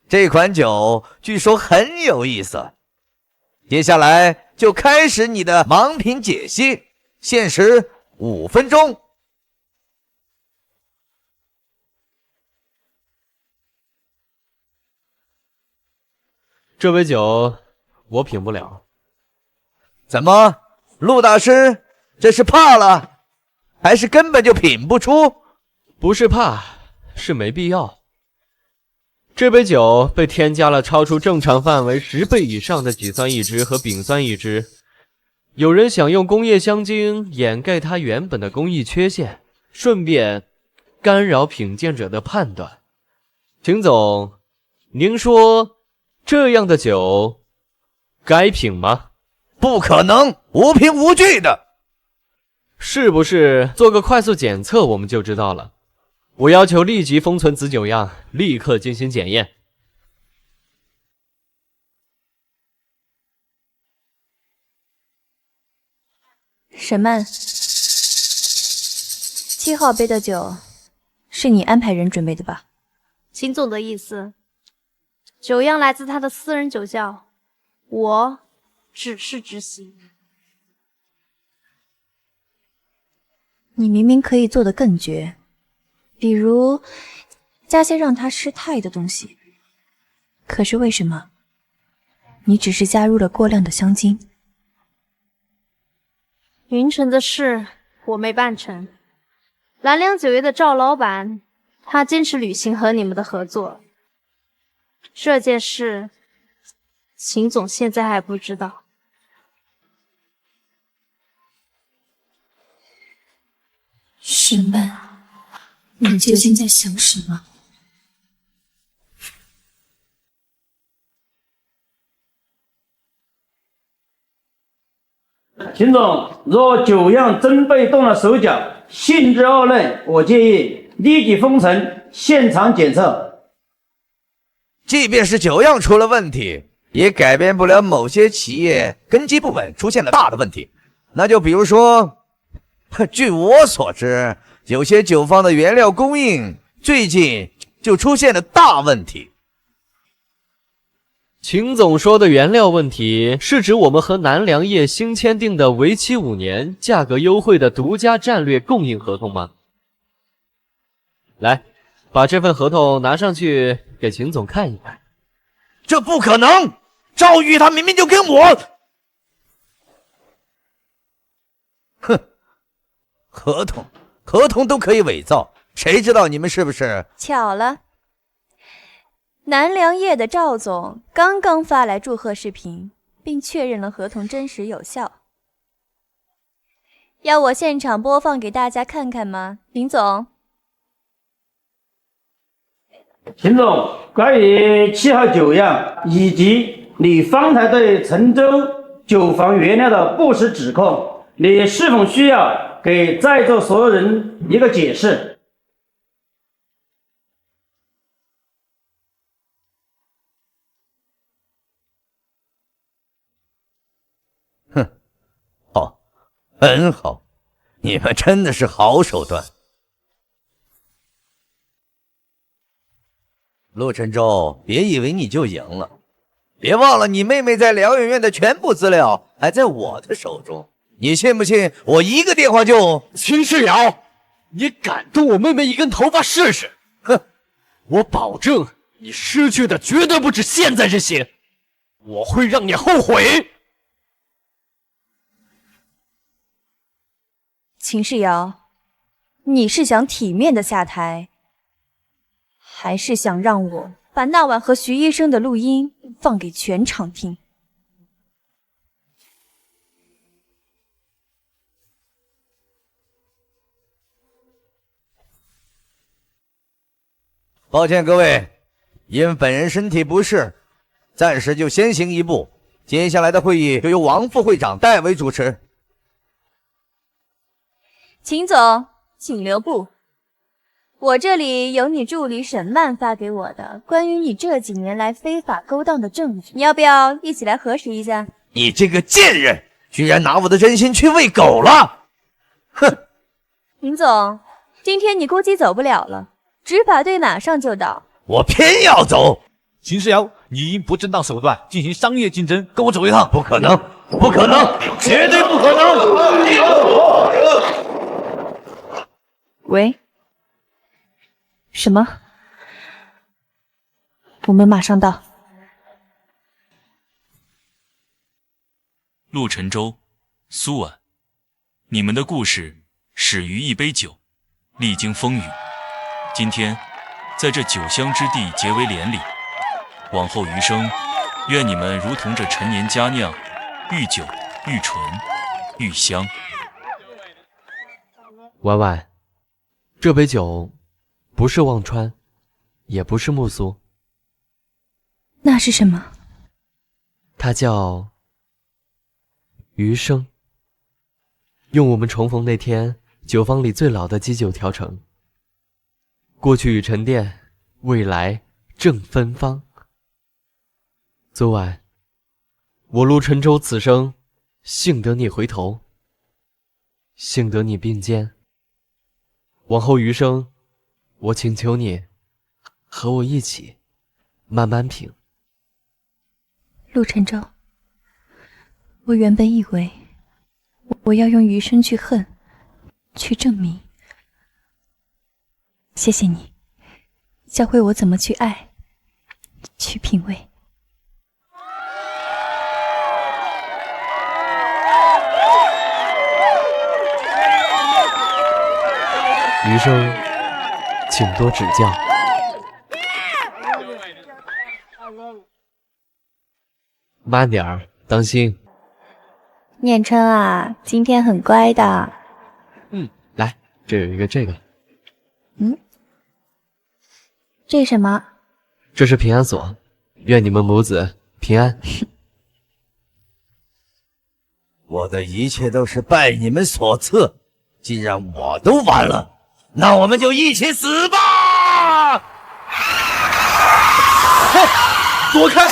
这款酒据说很有意思。接下来就开始你的盲品解析，限时5分钟。这杯酒我品不了。怎么，陆大师，这是怕了，还是根本就品不出？不是怕，是没必要。这杯酒被添加了超出正常范围10倍以上的己酸乙酯和丙酸乙酯，有人想用工业香精掩盖它原本的工艺缺陷，顺便干扰品鉴者的判断。秦总，您说这样的酒该品吗？不可能，无凭无据的。是不是做个快速检测我们就知道了？我要求立即封存此酒样，立刻进行检验。沈曼，7号杯的酒是你安排人准备的吧？秦总的意思，酒样来自他的私人酒窖，我只是执行。你明明可以做得更绝。比如加些让他失态的东西，可是为什么你只是加入了过量的香精？云城的事我没办成，蓝良酒业的赵老板他坚持履行和你们的合作，这件事秦总现在还不知道。沈曼，你究竟在想什么？秦总，若酒样真被动了手脚，性质恶劣，我建议立即封存，现场检测。即便是酒样出了问题，也改变不了某些企业根基不稳，出现了大的问题。那就比如说，据我所知，有些酒坊的原料供应最近就出现了大问题。秦总说的原料问题，是指我们和南良业新签订的为期5年、价格优惠的独家战略供应合同吗？来，把这份合同拿上去给秦总看一看。这不可能！赵玉他明明就跟我……哼，合同都可以伪造，谁知道你们是不是？巧了，南良业的赵总刚刚发来祝贺视频，并确认了合同真实有效。要我现场播放给大家看看吗，林总？秦总，关于7号酒样以及你方才对陈州酒坊原料的不实指控，你是否需要给在座所有人一个解释。哼，好，很好，你们真的是好手段。陆晨舟，别以为你就赢了，别忘了你妹妹在疗养院的全部资料还在我的手中。你信不信我一个电话就……秦世尧，你敢动我妹妹一根头发试试？哼，我保证你失去的绝对不止现在这些，我会让你后悔。秦世尧，你是想体面的下台，还是想让我把那晚和徐医生的录音放给全场听？抱歉各位，因本人身体不适，暂时就先行一步。接下来的会议就由王副会长代为主持。秦总，请留步。我这里有你助理沈曼发给我的关于你这几年来非法勾当的证据，你要不要一起来核实一下？你这个贱人，居然拿我的真心去喂狗了！哼！秦总，今天你估计走不了了。执法队马上就到，我偏要走。秦世尧，你因不正当手段进行商业竞争，跟我走一趟。不可能，不可能，绝对不可能！喂？什么？我们马上到。陆晨舟、苏婉，你们的故事始于一杯酒，历经风雨。今天，在这酒香之地结为连理，往后余生，愿你们如同这陈年佳酿，愈久愈醇愈香。婉婉，这杯酒不是忘川，也不是木苏，那是什么？它叫余生，用我们重逢那天酒坊里最老的基酒调成。过去已沉淀，未来正芬芳。昨晚，我陆晨舟此生，幸得你回头，幸得你并肩。往后余生，我请求你和我一起慢慢品。陆晨舟，我原本以为我要用余生去恨，去证明。谢谢你，教会我怎么去爱，去品味。余生，请多指教。慢点儿，当心。念琛啊，今天很乖的。来，这有一个这个。这什么？这是平安锁，愿你们母子平安。我的一切都是拜你们所赐，既然我都完了，那我们就一起死吧！躲开！